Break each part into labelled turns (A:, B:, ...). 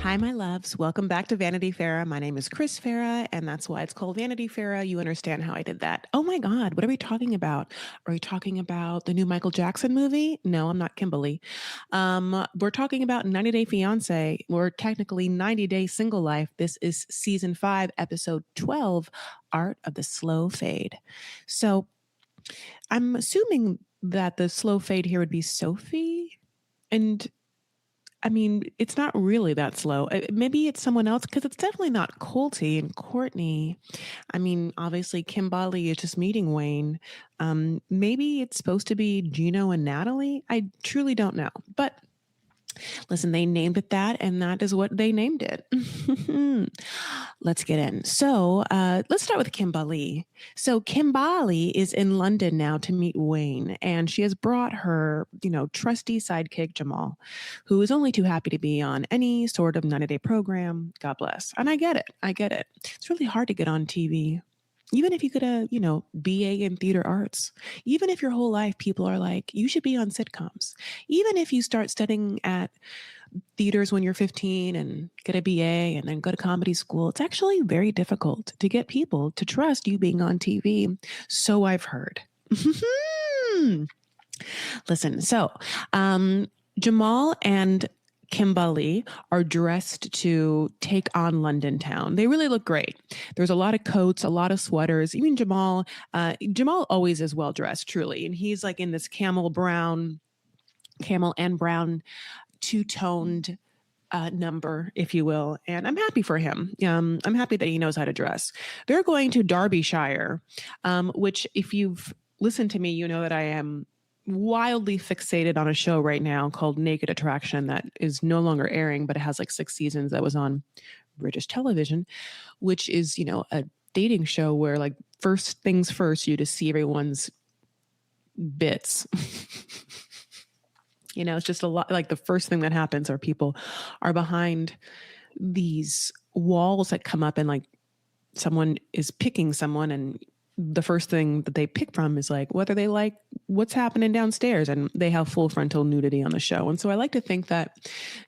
A: Hi, my loves. Welcome back to Vanity Fair. My name is Chris Farah, and that's why it's called Vanity Fair. You understand how I did that. Oh my God, what are we talking about? Are we talking about the new Michael Jackson movie? No, I'm not Kimberly. We're talking about 90 Day Fiance. We're technically 90 Day Single Life. This is season 5, episode 12, Art of the Slow Fade. So I'm assuming that the slow fade here would be Sophie. And I mean, it's not really that slow. Maybe it's someone else because it's definitely not Colty and Courtney. I mean, obviously, Kimbali is just meeting Wayne. Maybe it's supposed to be Gino and Natalie. I truly don't know. But listen, they named it that, and that is what they named it. Let's get in. So let's start with Kimbali. So Kimbali is in London now to meet Wayne, and she has brought her, trusty sidekick Jamal, who is only too happy to be on any sort of 90-day program. God bless. And I get it. I get it. It's really hard to get on TV. Even if you could, BA in theater arts, even if your whole life people are like, you should be on sitcoms, even if you start studying at theaters when you're 15 and get a BA and then go to comedy school, it's actually very difficult to get people to trust you being on TV. So I've heard. Listen, so Jamal and Kimbali are dressed to take on London town. They really look great. There's a lot of coats, a lot of sweaters. Even Jamal always is well dressed, truly. And he's like in this camel and brown two-toned number, if you will. And I'm happy for him. I'm happy that he knows how to dress. They're going to Derbyshire, which if you've listened to me, you know that I am wildly fixated on a show right now called Naked Attraction that is no longer airing, but it has like 6 seasons that was on British television, which is, a dating show where like first things first, you just see everyone's bits. It's just a lot like the first thing that happens are people are behind these walls that come up and like someone is picking someone, and the first thing that they pick from is like whether they like what's happening downstairs, and they have full frontal nudity on the show. And so I like to think that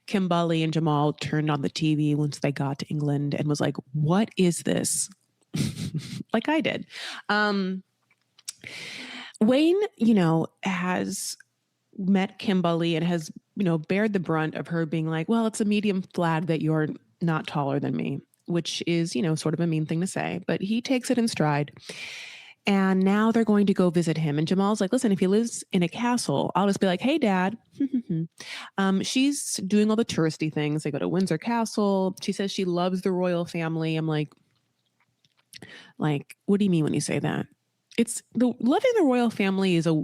A: Kimbali and Jamal turned on the TV once they got to England and was like, what is this? Like I did. Wayne, has met Kimbali and has, bared the brunt of her being like, well, it's a medium flag that you're not taller than me, which is, sort of a mean thing to say, but he takes it in stride. And now they're going to go visit him. And Jamal's like, listen, if he lives in a castle, I'll just be like, hey, Dad. She's doing all the touristy things. They go to Windsor Castle. She says she loves the royal family. I'm like, what do you mean when you say that? It's loving the royal family is a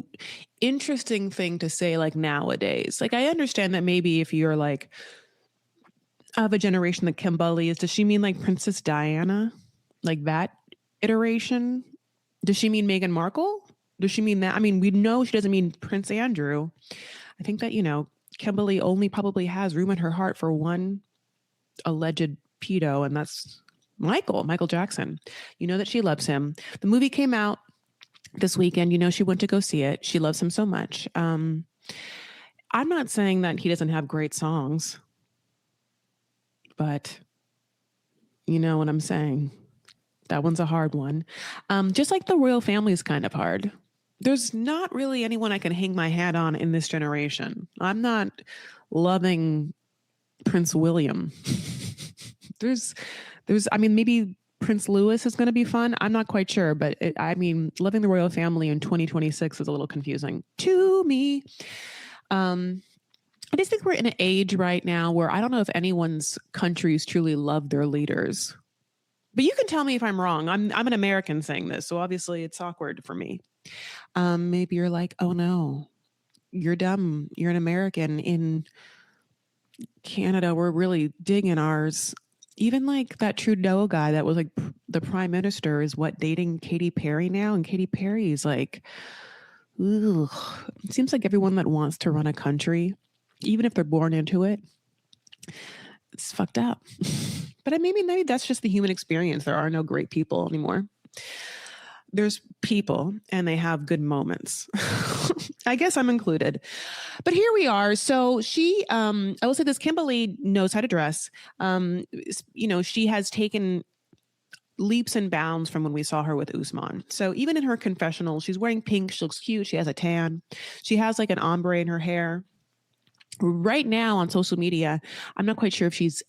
A: interesting thing to say like nowadays. Like I understand that maybe if you're like of a generation that Kimbali is, does she mean like Princess Diana? Like that iteration? Does she mean Meghan Markle? Does she mean that? I mean, we know she doesn't mean Prince Andrew. I think that, Kimbali only probably has room in her heart for one alleged pedo, and that's Michael Jackson. You know that she loves him. The movie came out this weekend. She went to go see it. She loves him so much. I'm not saying that he doesn't have great songs, but you know what I'm saying. That one's a hard one. Just like the royal family is kind of hard. There's not really anyone I can hang my hat on in this generation. I'm not loving Prince William. there's, maybe Prince Louis is going to be fun. I'm not quite sure, but loving the royal family in 2026 is a little confusing to me. I just think we're in an age right now where I don't know if anyone's countries truly love their leaders. But you can tell me if I'm wrong. I'm an American saying this, so obviously it's awkward for me. Maybe you're like, oh no, you're dumb. You're an American. In Canada, we're really digging ours. Even like that Trudeau guy that was like the prime minister is dating Katy Perry now, and Katy Perry is like, ugh. It seems like everyone that wants to run a country, even if they're born into it, it's fucked up. But maybe that's just the human experience. There are no great people anymore. There's people and they have good moments. I guess I'm included. But here we are. So she, I will say this, Kimberly knows how to dress. She has taken leaps and bounds from when we saw her with Usman. So even in her confessional, she's wearing pink. She looks cute. She has a tan. She has like an ombre in her hair. Right now on social media, I'm not quite sure if she's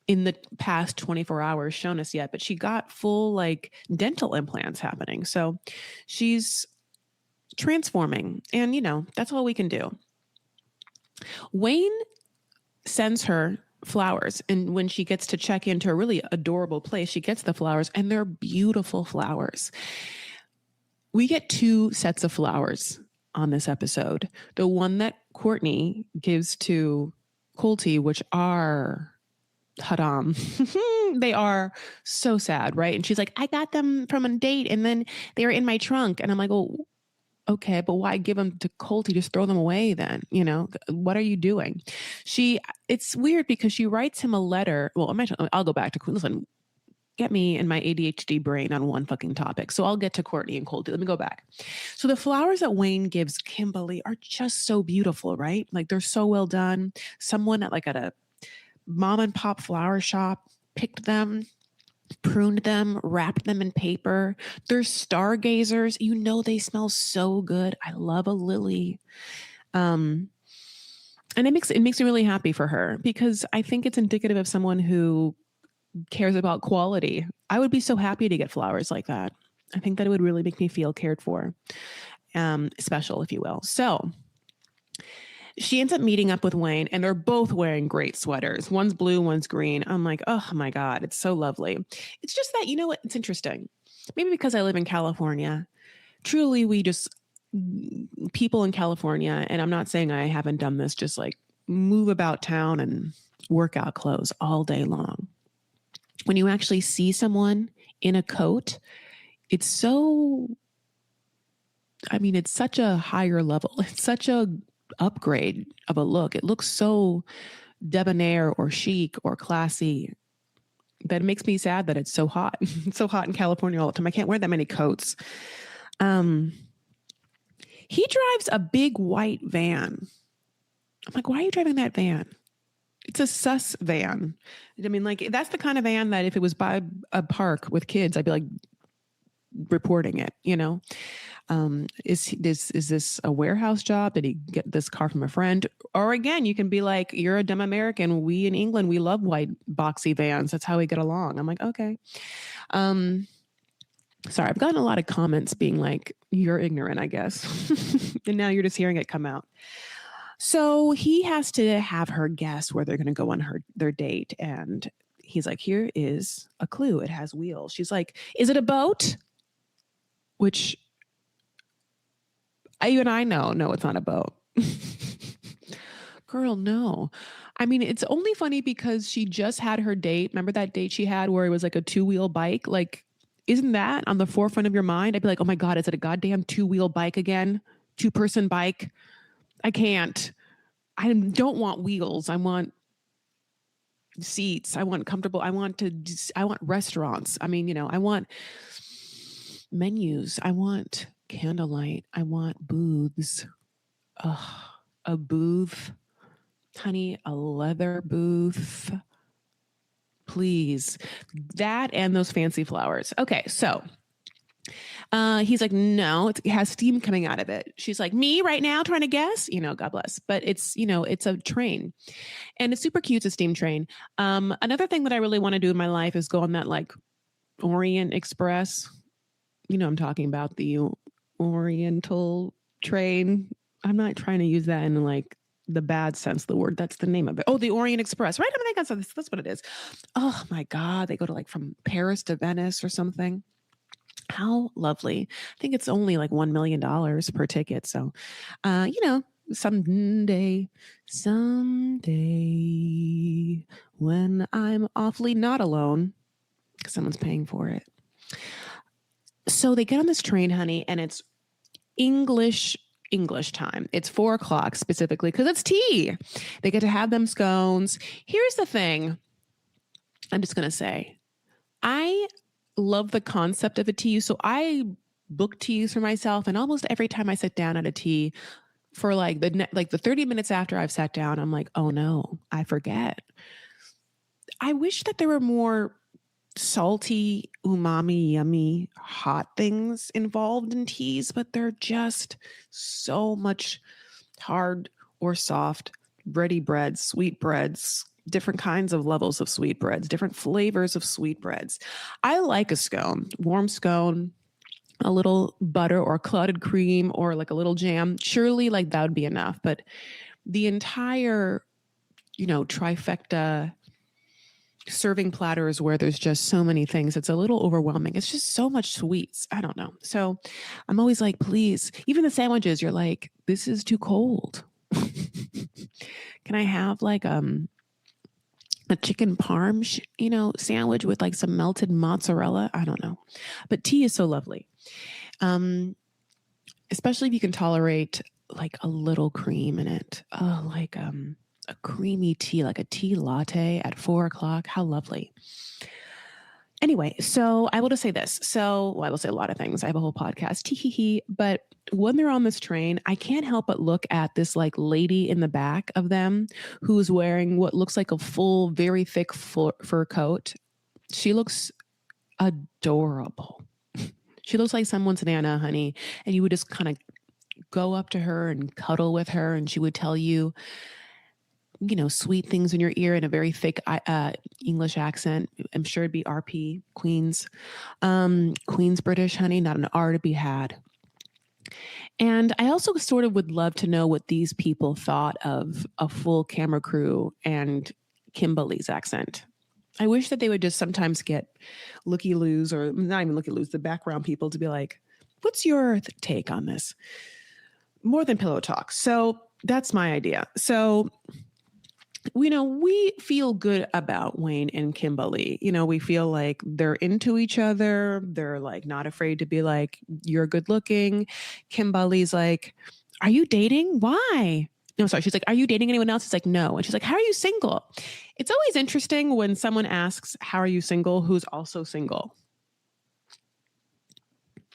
A: in the past 24 hours shown us yet, but she got full like dental implants happening. So she's transforming. And, that's all we can do. Wayne sends her flowers. And when she gets to check into a really adorable place, she gets the flowers and they're beautiful flowers. We get 2 sets of flowers on this episode. The one that Courtney gives to Colty, which are haram. They are so sad, right? And she's like, I got them from a date and then they were in my trunk. And I'm like, oh, okay, but why give them to Colty? Just throw them away then, what are you doing? It's weird because she writes him a letter. Well, I'll go back to, listen, get me and my ADHD brain on one fucking topic. So I'll get to Courtney and Colty. Let me go back. So the flowers that Wayne gives Kimberly are just so beautiful, right? Like they're so well done. Someone at a mom and pop flower shop picked them, pruned them, wrapped them in paper. They're stargazers. They smell so good. I love a lily. And it makes me really happy for her because I think it's indicative of someone who cares about quality. I would be so happy to get flowers like that. I think that it would really make me feel cared for, special, if you will. So she ends up meeting up with Wayne and they're both wearing great sweaters. One's blue, one's green. I'm like, oh my God, it's so lovely. It's just that, what? It's interesting. Maybe because I live in California, truly people in California, and I'm not saying I haven't done this, just like move about town and workout clothes all day long. When you actually see someone in a coat, it's such a higher level. It's such a upgrade of a look. It looks so debonair or chic or classy that it makes me sad that it's so hot. It's so hot in California all the time. I can't wear that many coats. He drives a big white van. I'm like, why are you driving that van? It's a sus van. That's the kind of van that if it was by a park with kids, I'd be like reporting it, Is this a warehouse job? Did he get this car from a friend? Or again, you can be like, you're a dumb American. We in England, we love white boxy vans. That's how we get along. I'm like, okay. Sorry, I've gotten a lot of comments being like, you're ignorant, I guess. And now you're just hearing it come out. So he has to have her guess where they're going to go on their date. And he's like, here is a clue. It has wheels. She's like, is it a boat? Which even I know, no, it's not a boat. Girl, no. It's only funny because she just had her date. Remember that date she had where it was like a 2-wheel bike? Like, isn't that on the forefront of your mind? I'd be like, oh my God, is it a goddamn 2-wheel bike again? 2-person bike? I can't. I don't want wheels. I want seats. I want comfortable. I want restaurants. I want menus. I want candlelight. I want booths. A booth. Honey, a leather booth. Please. That and those fancy flowers. Okay, so he's like, no, it has steam coming out of it. She's like, me right now trying to guess? God bless. But it's, it's a train. And it's super cute. It's a steam train. Another thing that I really want to do in my life is go on that like Orient Express. I'm talking about the Oriental train. I'm not trying to use that in like the bad sense of the word. That's the name of it. Oh, the Orient Express, right? That's what it is. Oh my God. They go to like from Paris to Venice or something. How lovely. I think it's only like $1 million per ticket. So, someday when I'm awfully not alone, because someone's paying for it. So they get on this train, honey, and it's English time. It's 4:00 specifically because it's tea. They get to have them scones. Here's the thing. I'm just going to say, I love the concept of a tea. So I book teas for myself. And almost every time I sit down at a tea for like the 30 minutes after I've sat down, I'm like, oh no, I forget. I wish that there were more salty, umami, yummy, hot things involved in teas, but they're just so much hard or soft, bready breads, sweet breads, different kinds of levels of sweet breads, different flavors of sweet breads. I like a scone, warm scone, a little butter or clotted cream or like a little jam. Surely like that would be enough. But the entire, trifecta serving platters where there's just so many things, it's a little overwhelming. It's just so much sweets. I don't know. So I'm always like, please, even the sandwiches, you're like, this is too cold. Can I have like a chicken parm, sandwich with like some melted mozzarella? I don't know. But tea is so lovely. Especially if you can tolerate like a little cream in it. Oh, like a creamy tea, like a tea latte at 4:00. How lovely. Anyway, so I will just say this. So, I will say a lot of things. I have a whole podcast, tee. But when they're on this train, I can't help but look at this like lady in the back of them who's wearing what looks like a full, very thick fur coat. She looks adorable. She looks like someone's Nana, honey. And you would just kind of go up to her and cuddle with her, and she would tell you, sweet things in your ear in a very thick English accent. I'm sure it'd be RP, Queens. Queens British, honey, not an R to be had. And I also sort of would love to know what these people thought of a full camera crew and Kimberly's accent. I wish that they would just sometimes get looky-loos, or not even looky-loos, the background people to be like, what's your take on this? More than pillow talk. So that's my idea. So, we feel good about Wayne and Kimberly. We feel like they're into each other. They're like not afraid to be like, you're good looking. Kimberly's like, are you dating? Why? No, sorry. She's like, are you dating anyone else? He's like, no. And she's like, how are you single? It's always interesting when someone asks, how are you single? Who's also single.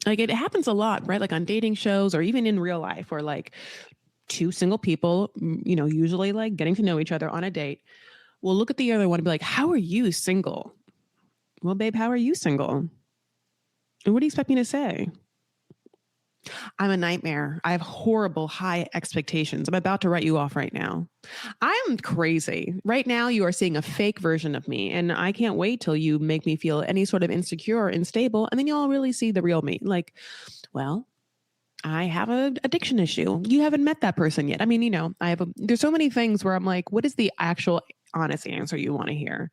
A: Like it happens a lot, right? Like on dating shows or even in real life, where like two single people, usually like getting to know each other on a date, will look at the other one and be like, how are you single? Well, babe, how are you single? And what do you expect me to say? I'm a nightmare. I have horrible high expectations. I'm about to write you off right now. I'm crazy. Right now, you are seeing a fake version of me, and I can't wait till you make me feel any sort of insecure or unstable, and then you'll really see the real me. Like, well, I have an addiction issue. You haven't met that person yet. I mean, there's so many things where I'm like, what is the actual honest answer you want to hear?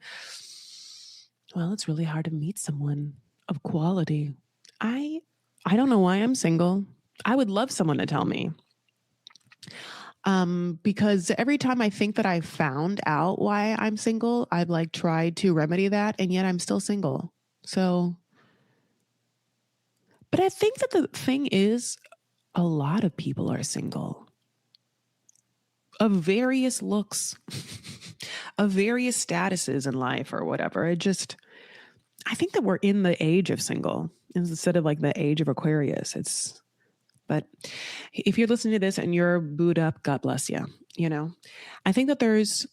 A: Well, it's really hard to meet someone of quality. I don't know why I'm single. I would love someone to tell me. Because every time I think that I've found out why I'm single, I've like tried to remedy that, and yet I'm still single. So, but I think that the thing is, a lot of people are single of various looks, of various statuses in life or whatever. I think that we're in the age of single instead of like the age of Aquarius. But if you're listening to this and you're booed up, God bless you. I think that there's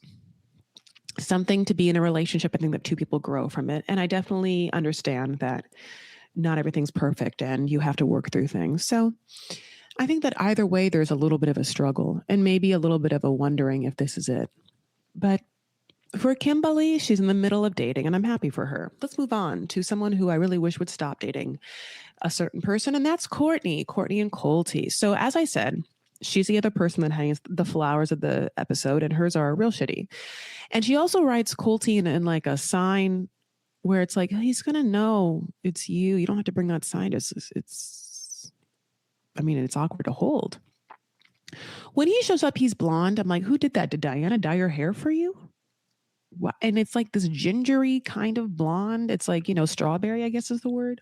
A: something to be in a relationship. I think that two people grow from it. And I definitely understand that not everything's perfect and you have to work through things. So I think that either way, there's a little bit of a struggle and maybe a little bit of a wondering if this is it. But for Kimberly, she's in the middle of dating and I'm happy for her. Let's move on to someone who I really wish would stop dating a certain person. And that's Courtney and Colty. So as I said, she's the other person that hangs the flowers of the episode and hers are real shitty. And she also writes Colty in like a sign where it's like, he's going to know it's you. You don't have to bring that sign. It's awkward to hold. When he shows up, he's blonde. I'm like, who did that? Did Diana dye your hair for you? And it's like this gingery kind of blonde. It's like, strawberry, I guess is the word.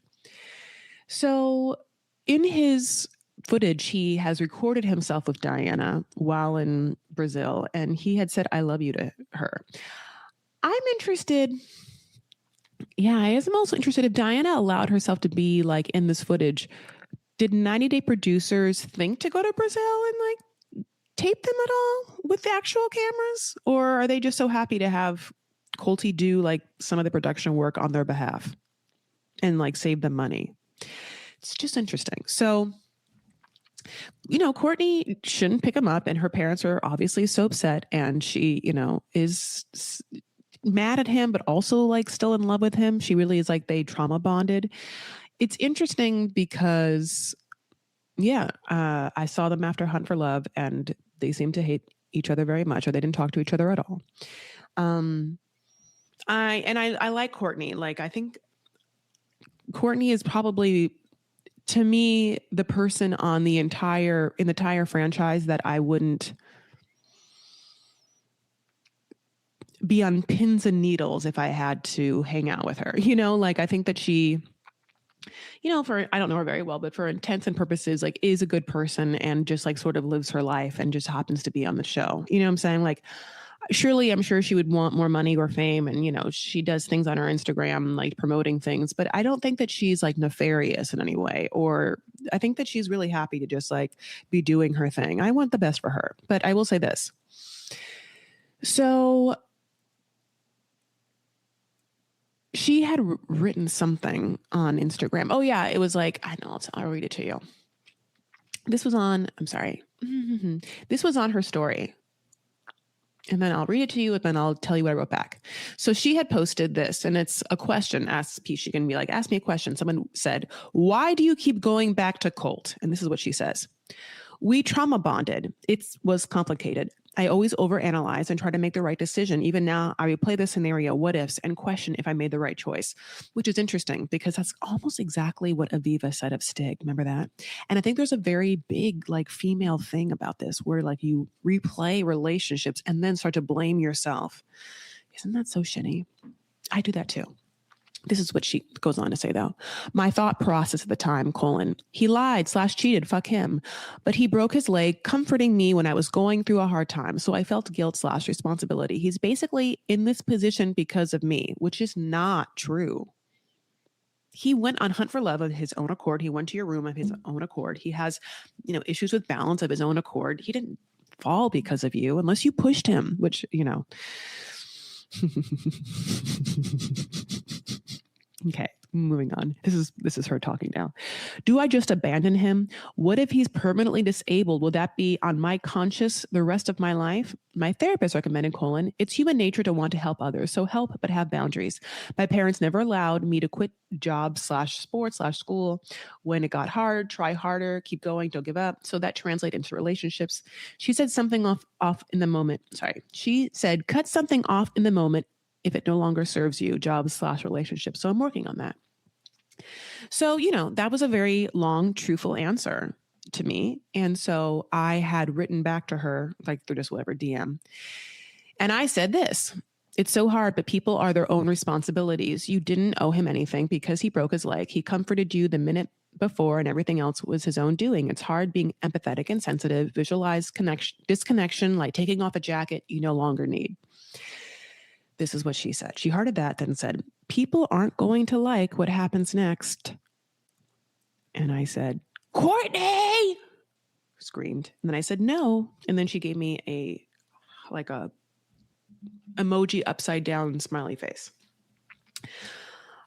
A: So in his footage, he has recorded himself with Diana while in Brazil. And he had said, I love you to her. I'm interested. Yeah, I am also interested if Diana allowed herself to be like in this footage did 90 Day Producers think to go to Brazil and like tape them at all with the actual cameras? Or are they just so happy to have Colty do like some of the production work on their behalf and like save them money? It's just interesting. So, you know, Courtney shouldn't pick him up, and her parents are obviously so upset, and she, you know, is mad at him, but also like still in love with him. She really is like they trauma bonded. It's interesting because, yeah, I saw them after Hunt for Love, and they seem to hate each other very much, or they didn't talk to each other at all. I like Courtney. Like, I think Courtney is probably, to me, the person in the entire franchise that I wouldn't be on pins and needles if I had to hang out with her. You know, like I think that she, you know, I don't know her very well, but for intents and purposes, like is a good person and just like sort of lives her life and just happens to be on the show. You know what I'm saying? Like, surely I'm sure she would want more money or fame, and, you know, she does things on her Instagram, like promoting things, but I don't think that she's like nefarious in any way, or I think that she's really happy to just like be doing her thing. I want the best for her, but I will say this. So she had written something on Instagram. Oh yeah, it was like, I know, I'll read it to you. This was on, I'm sorry. This was on her story. And then I'll read it to you, and then I'll tell you what I wrote back. So she had posted this, and it's a question. She can be like, ask me a question. Someone said, why do you keep going back to Colt? And this is what she says. We trauma bonded. It was complicated. I always overanalyze and try to make the right decision. Even now, I replay the scenario, what ifs, and question if I made the right choice, which is interesting because that's almost exactly what Aviva said of Stig. Remember that? And I think there's a very big like female thing about this where like you replay relationships and then start to blame yourself. Isn't that so shitty? I do that too. This is what she goes on to say, though. My thought process at the time, he lied/cheated, fuck him. But he broke his leg, comforting me when I was going through a hard time. So I felt guilt/responsibility. He's basically in this position because of me, which is not true. He went on Hunt for Love of his own accord. He went to your room of his own accord. He has, you know, issues with balance of his own accord. He didn't fall because of you unless you pushed him, which, you know. Okay, moving on. This is her talking now. Do I just abandon him? What if he's permanently disabled? Will that be on my conscience the rest of my life? My therapist recommended, it's human nature to want to help others, so help, but have boundaries. My parents never allowed me to quit job/sports/school. When it got hard, try harder, keep going, don't give up. So that translates into relationships. She said something off in the moment. Sorry. She said, cut something off in the moment if it no longer serves you, jobs/relationships. So I'm working on that. So, you know, that was a very long, truthful answer to me. And so I had written back to her, like through just whatever DM. And I said this, it's so hard, but people are their own responsibilities. You didn't owe him anything because he broke his leg. He comforted you the minute before, and everything else was his own doing. It's hard being empathetic and sensitive. Visualize disconnection, like taking off a jacket you no longer need. This is what she said. She hearted that, then said, people aren't going to like what happens next. And I said, Courtney! Screamed. And then I said, no. And then she gave me a emoji upside down smiley face.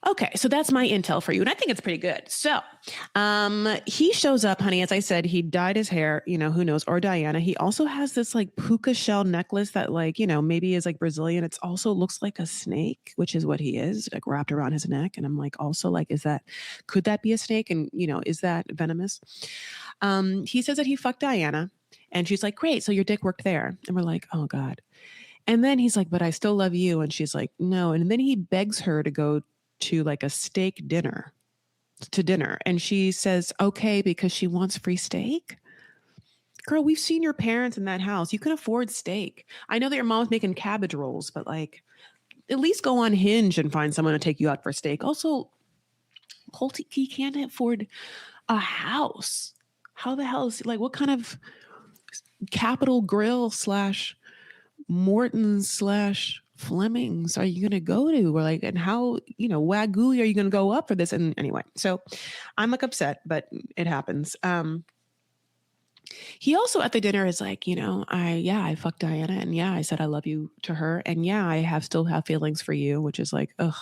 A: Okay, so that's my intel for you, and I think it's pretty good. So he shows up, honey. As I said, he dyed his hair, you know, who knows, or Diana. He also has this like puka shell necklace that like, you know, maybe is like Brazilian. It also looks like a snake, which is what he is, like wrapped around his neck. And I'm like, also like, could that be a snake? And, you know, is that venomous? He says that he fucked Diana, and she's like, great, so your dick worked there. And we're like, oh God. And then he's like, but I still love you. And she's like, no. And then he begs her to go to like a steak dinner. And she says, okay, because she wants free steak. Girl, we've seen your parents in that house. You can afford steak. I know that your mom's making cabbage rolls, but like, at least go on Hinge and find someone to take you out for steak. Also, Colty, he can't afford a house. How the hell is, like, what kind of Capital Grill / Morton / Flemings are you going to go to? Or like, and how, Wagyu are you going to go up for this? And anyway, so I'm like upset, but it happens. He also at the dinner is like, I fucked Diana, and yeah, I said I love you to her, and yeah, I still have feelings for you, which is like, ugh,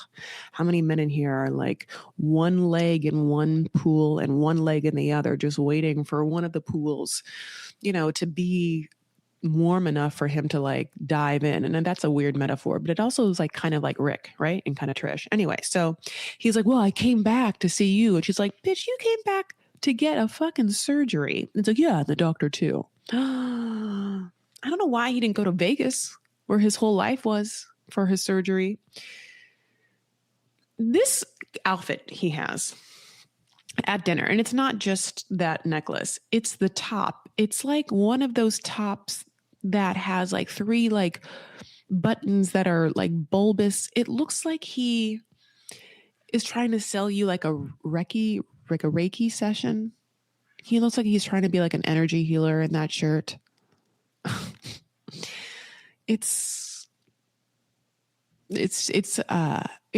A: how many men in here are like one leg in one pool and one leg in the other, just waiting for one of the pools, to be warm enough for him to like dive in. And then that's a weird metaphor, but it also is like kind of like Rick, right? And kind of Trish. Anyway, so he's like, well, I came back to see you. And she's like, bitch, you came back to get a fucking surgery. It's like, yeah, the doctor too. I don't know why he didn't go to Vegas where his whole life was for his surgery. This outfit he has at dinner, and it's not just that necklace, it's the top. It's like one of those tops that has like 3 like buttons that are like bulbous. It looks like he is trying to sell you like a Reiki session. He looks like he's trying to be like an energy healer in that shirt. It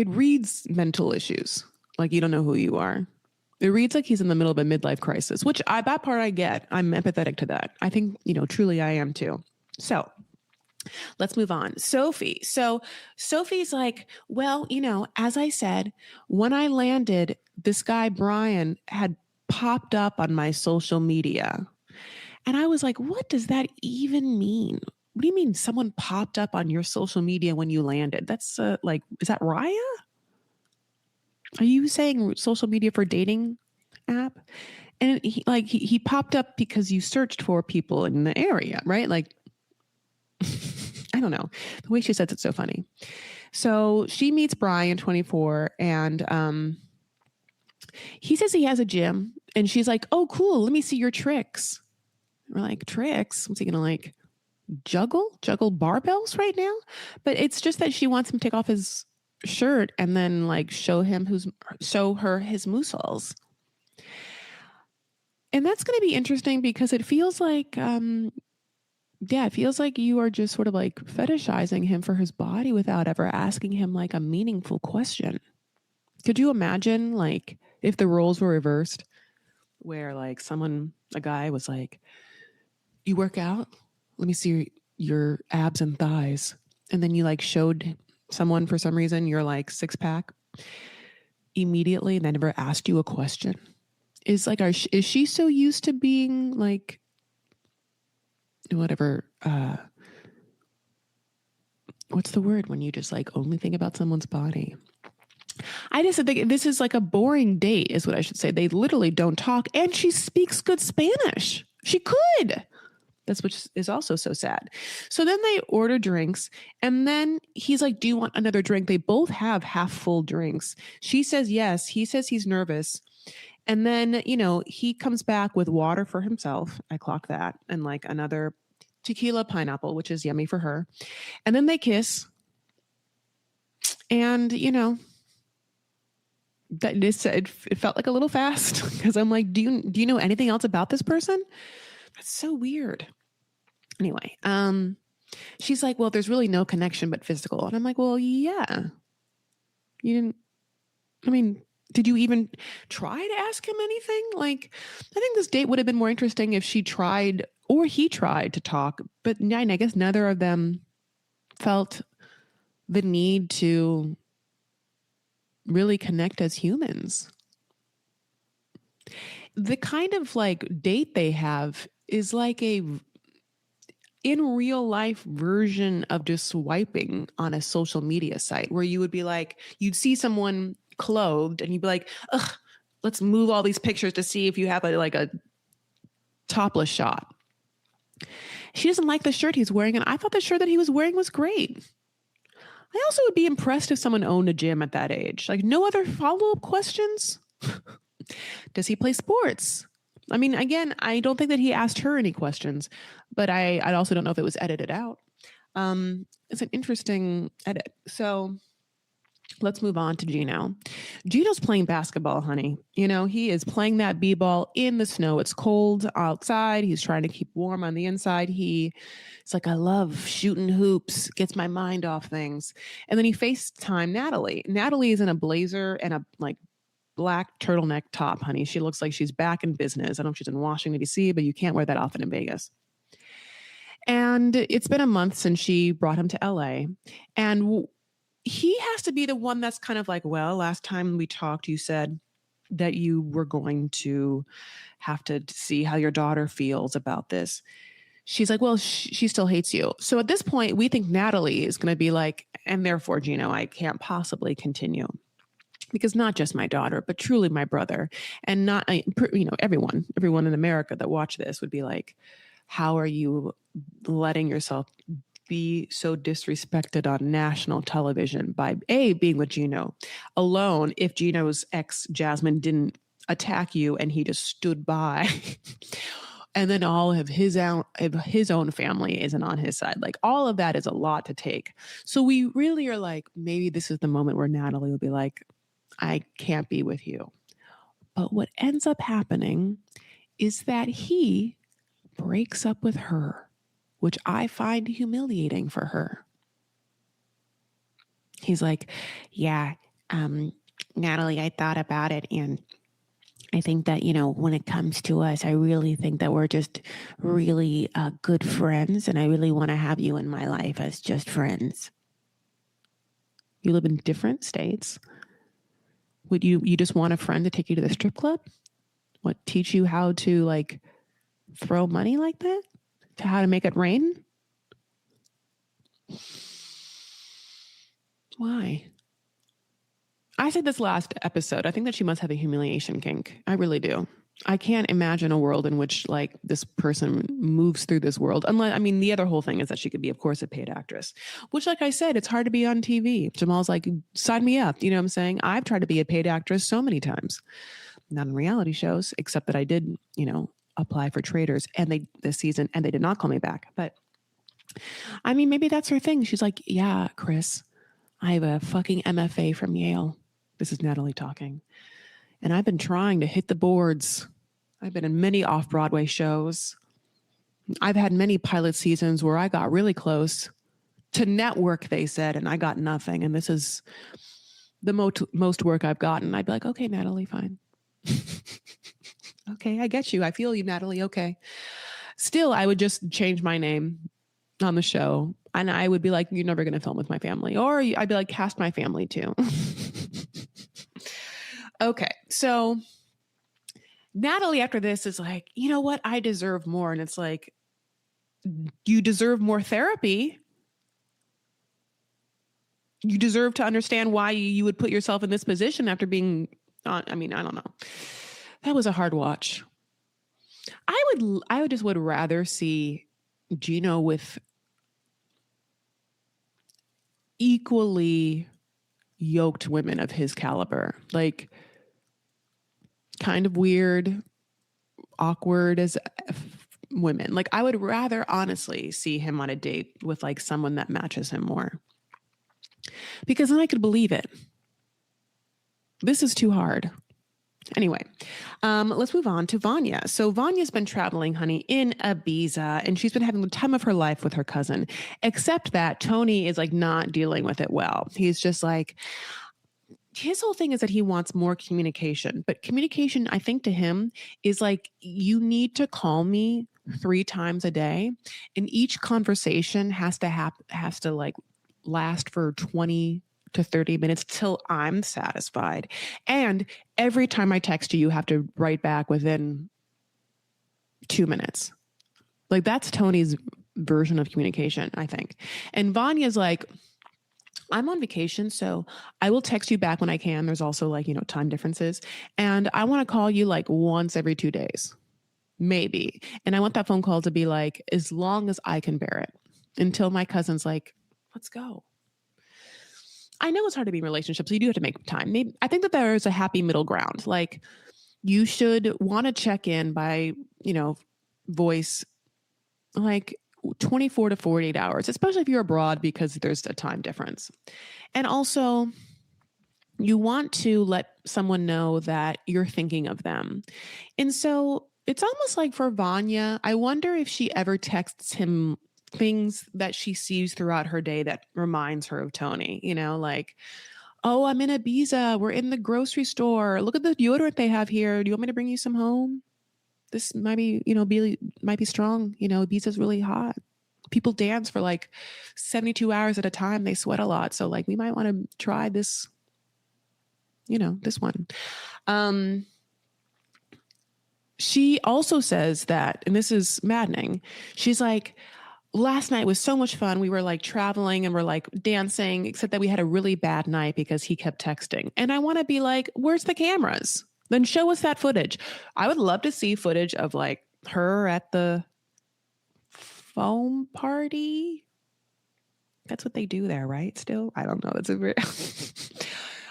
A: reads mental issues. Like you don't know who you are. It reads like he's in the middle of a midlife crisis, which that part I get. I'm empathetic to that. I think, truly I am too. So let's move on. Sophie. So Sophie's like, well, as I said, when I landed, this guy, Brian, had popped up on my social media. And I was like, what does that even mean? What do you mean someone popped up on your social media when you landed? That's like, is that Raya? Are you saying social media for dating app? And he popped up because you searched for people in the area, right? Like, I don't know. The way she says it's so funny. So she meets Brian, 24, and he says he has a gym, and she's like, oh, cool. Let me see your tricks. We're like, tricks? What's he going to like juggle barbells right now? But it's just that she wants him to take off his shirt and then like show her his muscles. And that's going to be interesting because it feels like, it feels like you are just sort of like fetishizing him for his body without ever asking him like a meaningful question. Could you imagine like if the roles were reversed where like a guy was like, you work out? Let me see your abs and thighs. And then you like showed someone for some reason your like 6-pack immediately and they never asked you a question. Is she so used to being like whatever, what's the word when you just like only think about someone's body? I just think this is like a boring date is what I should say. They literally don't talk and she speaks good Spanish. She could. That's which is also so sad. So then they order drinks and then he's like, do you want another drink? They both have half full drinks. She says yes. He says he's nervous. And then, he comes back with water for himself. I clock that. And like another tequila pineapple, which is yummy for her. And then they kiss. And, it felt like a little fast because I'm like, do you know anything else about this person? That's so weird. Anyway, she's like, well, there's really no connection but physical. And I'm like, well, yeah. Did you even try to ask him anything? Like, I think this date would have been more interesting if she tried or he tried to talk, but I guess neither of them felt the need to really connect as humans. The kind of like date they have is like a in real life version of just swiping on a social media site where you would be like, you'd see someone clothed and you'd be like, ugh, let's move all these pictures to see if you have a topless shot. She doesn't like the shirt he's wearing. And I thought the shirt that he was wearing was great. I also would be impressed if someone owned a gym at that age. Like no other follow-up questions. Does he play sports? I mean, again, I don't think that he asked her any questions, but I also don't know if it was edited out. It's an interesting edit. So Let's move on to Gino. Gino's playing basketball, honey. You know, he is playing that b-ball in the snow. It's cold outside. He's trying to keep warm on the inside. It's like, I love shooting hoops, gets my mind off things. And then he FaceTime Natalie. Natalie is in a blazer and a like black turtleneck top, honey. She looks like she's back in business. I don't know if she's in Washington, D.C., but you can't wear that outfit in Vegas. And it's been a month since she brought him to LA. And he has to be the one that's kind of like, well, last time we talked, you said that you were going to have to see how your daughter feels about this. She's like, well, she still hates you. So at this point, we think Natalie is going to be like, and therefore, Gino, I can't possibly continue. Because not just my daughter, but truly my brother, and not, everyone in America that watch this would be like, how are you letting yourself be so disrespected on national television by being with Gino alone? If Gino's ex Jasmine didn't attack you and he just stood by, and then all of his own family isn't on his side, like all of that is a lot to take. So we really are like, maybe this is the moment where Natalie will be like, I can't be with you. But what ends up happening is that he breaks up with her, which I find humiliating for her. He's like, yeah, Natalie, I thought about it, and I think that, when it comes to us, I really think that we're just really good friends, and I really want to have you in my life as just friends. You live in different states. Would you just want a friend to take you to the strip club? What, teach you how to like throw money like that? To how to make it rain? Why? I said this last episode. I think that she must have a humiliation kink. I really do. I can't imagine a world in which like this person moves through this world. Unless, the other whole thing is that she could be, of course, a paid actress, which, like I said, it's hard to be on TV. Jamal's like, sign me up. You know what I'm saying? I've tried to be a paid actress so many times, not in reality shows, except that I did, apply for Traders and this season, and they did not call me back. But maybe that's her thing. She's like, yeah, Chris, I have a fucking MFA from Yale. This is Natalie talking. And I've been trying to hit the boards. I've been in many off-Broadway shows. I've had many pilot seasons where I got really close to network, they said, and I got nothing. And this is the most work I've gotten. I'd be like, okay, Natalie, fine. Okay, I get you. I feel you, Natalie. Okay. Still, I would just change my name on the show. And I would be like, you're never going to film with my family. Or I'd be like, cast my family too. Okay, so Natalie after this is like, you know what? I deserve more. And it's like, you deserve more therapy. You deserve to understand why you would put yourself in this position after being on. I don't know. That was a hard watch. I would rather see Gino with equally yoked women of his caliber. Like, kind of weird, awkward as women. Like, I would rather honestly see him on a date with like someone that matches him more, because then I could believe it. This is too hard. Anyway, let's move on to Vanya. So Vanya's been traveling, honey, in Ibiza, and she's been having the time of her life with her cousin, except that Tony is like not dealing with it well. He's just like, his whole thing is that he wants more communication, but communication, I think, to him is like, you need to call me 3 times a day, and each conversation has to like last for 20 to 30 minutes till I'm satisfied. And every time I text you, you have to write back within 2 minutes. Like, that's Tony's version of communication, I think. And Vanya's like, I'm on vacation, so I will text you back when I can. There's also like, time differences. And I want to call you like once every 2 days, maybe. And I want that phone call to be like, as long as I can bear it, until my cousin's like, let's go. I know it's hard to be in relationships, so you do have to make time. Maybe, I think that there is a happy middle ground. Like, you should want to check in by, voice, like 24 to 48 hours, especially if you're abroad, because there's a time difference. And also, You want to let someone know that you're thinking of them. And so it's almost like for Vanya, I wonder if she ever texts him things that she sees throughout her day that reminds her of Tony, like, oh, I'm in Ibiza. We're in the grocery store. Look at the deodorant they have here. Do you want me to bring you some home? This might be, might be strong. Ibiza's really hot. People dance for like 72 hours at a time. They sweat a lot. So like we might want to try this, this one. She also says that, and this is maddening, she's like, last night was so much fun. We were like traveling and we're like dancing, except that we had a really bad night because he kept texting. And I want to be like, where's the cameras? Then show us that footage. I would love to see footage of like her at the foam party. That's what they do there, right? Still? I don't know. That's a very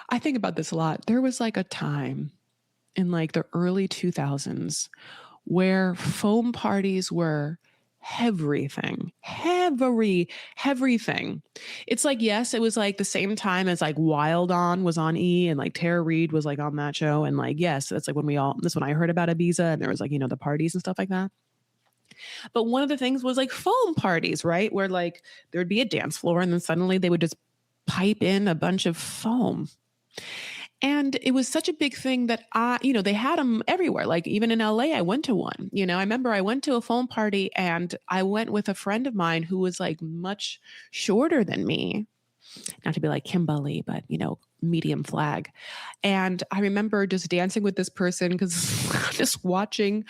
A: I think about this a lot. There was like a time in like the early 2000s where foam parties were everything. It's like, yes, it was like the same time as like Wild On was on E and like Tara Reid was like on that show. And like, yes, that's like that's when I heard about Ibiza and there was like, the parties and stuff like that. But one of the things was like foam parties, right? Where like there'd be a dance floor and then suddenly they would just pipe in a bunch of foam. And it was such a big thing that they had them everywhere. Like even in LA, I went to one. I remember I went to a foam party and I went with a friend of mine who was like much shorter than me. Not to be like Kimberly, but medium flag. And I remember just dancing with this person because just watching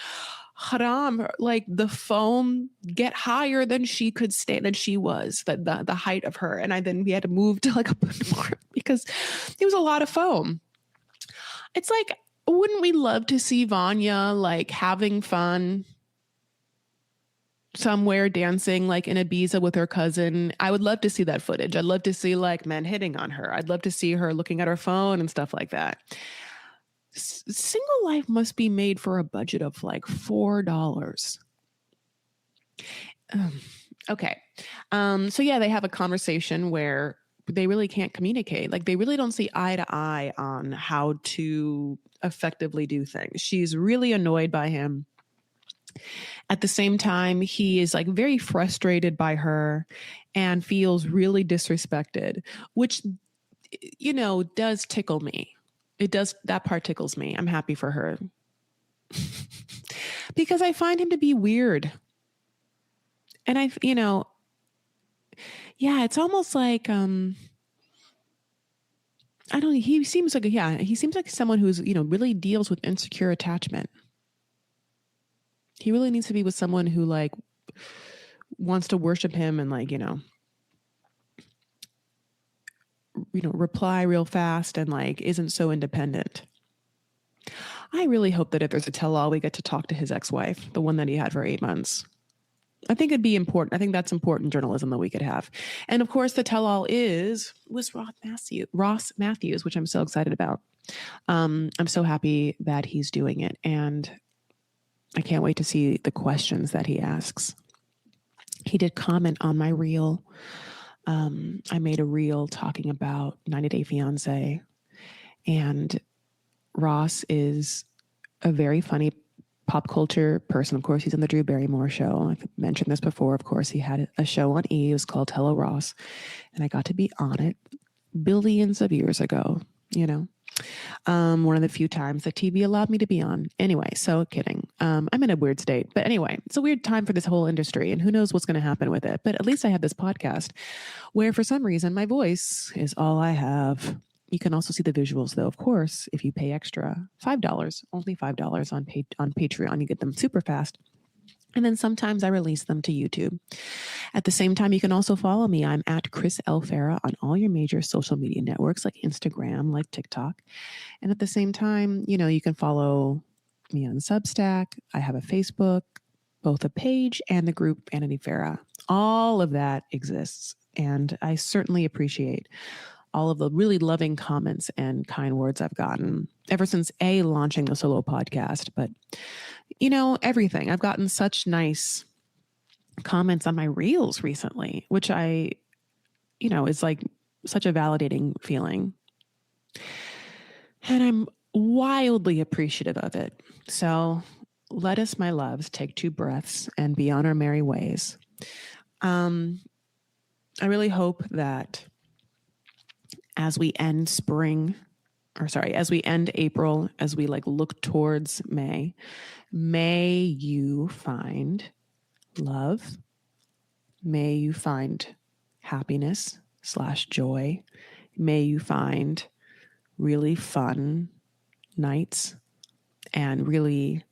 A: Haram, like the foam get higher than she could stand, than she was, the height of her. And we had to move to like a more because it was a lot of foam. It's like, wouldn't we love to see Vanya like having fun somewhere dancing like in Ibiza with her cousin? I would love to see that footage. I'd love to see like men hitting on her. I'd love to see her looking at her phone and stuff like that. Single life must be made for a budget of like $4. Okay. So yeah, they have a conversation where they really can't communicate. Like they really don't see eye to eye on how to effectively do things. She's really annoyed by him. At the same time, he is like very frustrated by her and feels really disrespected, which, does tickle me. That part tickles me. I'm happy for her because I find him to be weird. And it's almost like, I don't know. He seems like someone who's, really deals with insecure attachment. He really needs to be with someone who like wants to worship him and like, reply real fast and like isn't so independent. I really hope that if there's a tell-all, we get to talk to his ex-wife, the one that he had for 8 months. I think it'd be important. I think that's important journalism that we could have. And of course, the tell-all was Ross Matthews, which I'm so excited about. I'm so happy that he's doing it. And I can't wait to see the questions that he asks. He did comment on my reel. I made a reel talking about 90 Day Fiancé. And Ross is a very funny pop culture person. Of course, he's on the Drew Barrymore show. I've mentioned this before. Of course, he had a show on E. It was called Hello Ross. And I got to be on it billions of years ago, one of the few times that TV allowed me to be on. Anyway, so kidding. I'm in a weird state. But anyway, it's a weird time for this whole industry and who knows what's going to happen with it. But at least I have this podcast where for some reason my voice is all I have. You can also see the visuals, though, of course, if you pay extra $5, only $5 on Patreon. You get them super fast. And then sometimes I release them to YouTube. At the same time, you can also follow me. I'm at Chris L. Farah on all your major social media networks like Instagram, like TikTok. And at the same time, you can follow me on Substack. I have a Facebook, both a page and the group Vanity Farah. All of that exists. And I certainly appreciate all of the really loving comments and kind words I've gotten ever since launching the solo podcast. But, everything. I've gotten such nice comments on my reels recently, which is like such a validating feeling. And I'm wildly appreciative of it. So let us, my loves, take 2 breaths and be on our merry ways. I really hope that as we end spring, as we end April, as we like look towards may you find love. May you find happiness / joy. May you find really fun nights and really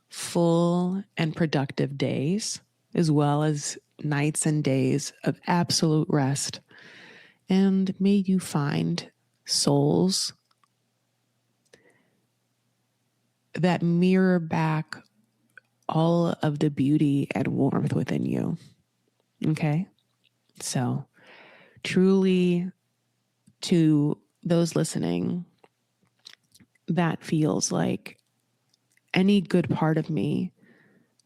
A: full and productive days, as well as nights and days of absolute rest. And may you find souls that mirror back all of the beauty and warmth within you. Okay? So, truly, to those listening, that feels like any good part of me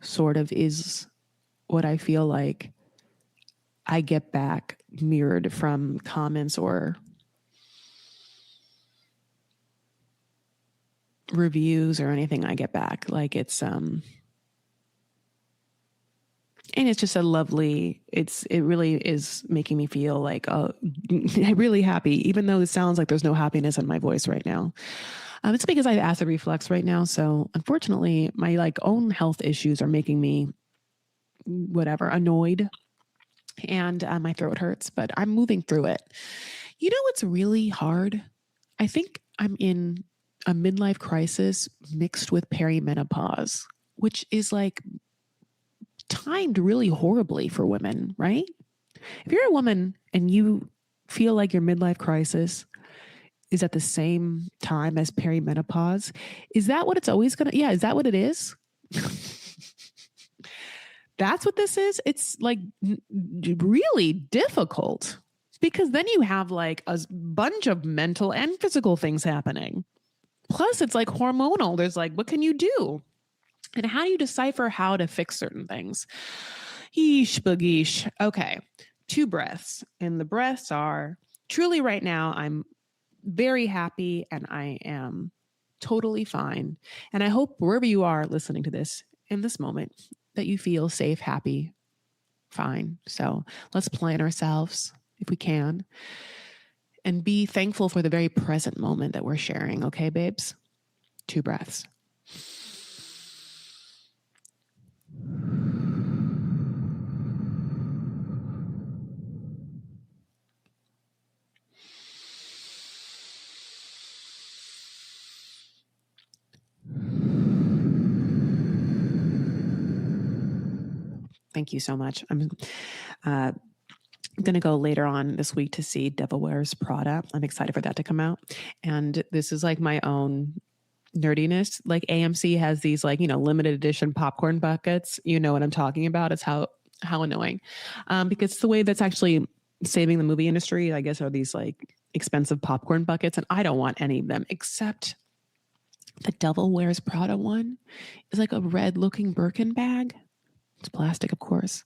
A: sort of is what I feel like I get back mirrored from comments or reviews or anything I get back. Like it's and it's just a lovely, it really is making me feel like really happy, even though it sounds like there's no happiness in my voice right now. It's because I have acid reflux right now. So unfortunately, my like own health issues are making me annoyed, and my throat hurts, but I'm moving through it. You know what's really hard? I think I'm in a midlife crisis mixed with perimenopause, which is like timed really horribly for women, right? If you're a woman and you feel like your midlife crisis is at the same time as perimenopause, is that what it's always going to? Yeah, is that what it is? That's what this is. It's like really difficult because then you have like a bunch of mental and physical things happening. Plus, it's like hormonal. There's like, what can you do? And how do you decipher how to fix certain things? Yeesh, bageesh. Okay, 2 breaths. And the breaths are truly right now, I'm very happy and I am totally fine. And I hope wherever you are listening to this in this moment, that you feel safe, happy, fine. So let's plan ourselves if we can and be thankful for the very present moment that we're sharing. Okay, babes? 2 breaths. Thank you so much. I'm going to go later on this week to see Devil Wears Prada. I'm excited for that to come out. And this is like my own nerdiness. Like AMC has these like, limited edition popcorn buckets. You know what I'm talking about. It's how annoying. Because the way that's actually saving the movie industry, I guess, are these like expensive popcorn buckets. And I don't want any of them except the Devil Wears Prada one is like a red looking Birkin bag. It's plastic, of course,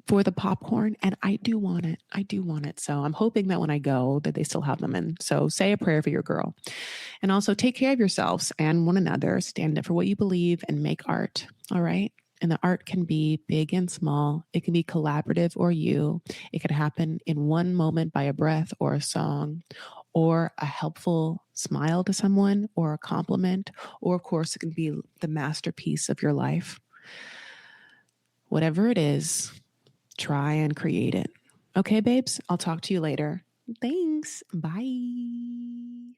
A: for the popcorn. And I do want it. I do want it. So I'm hoping that when I go that they still have them in. So say a prayer for your girl. And also take care of yourselves and one another. Stand up for what you believe and make art. All right. And the art can be big and small. It can be collaborative or you. It could happen in one moment by a breath or a song or a helpful smile to someone or a compliment. Or, of course, it can be the masterpiece of your life. Whatever it is, try and create it. Okay, babes, I'll talk to you later. Thanks. Bye.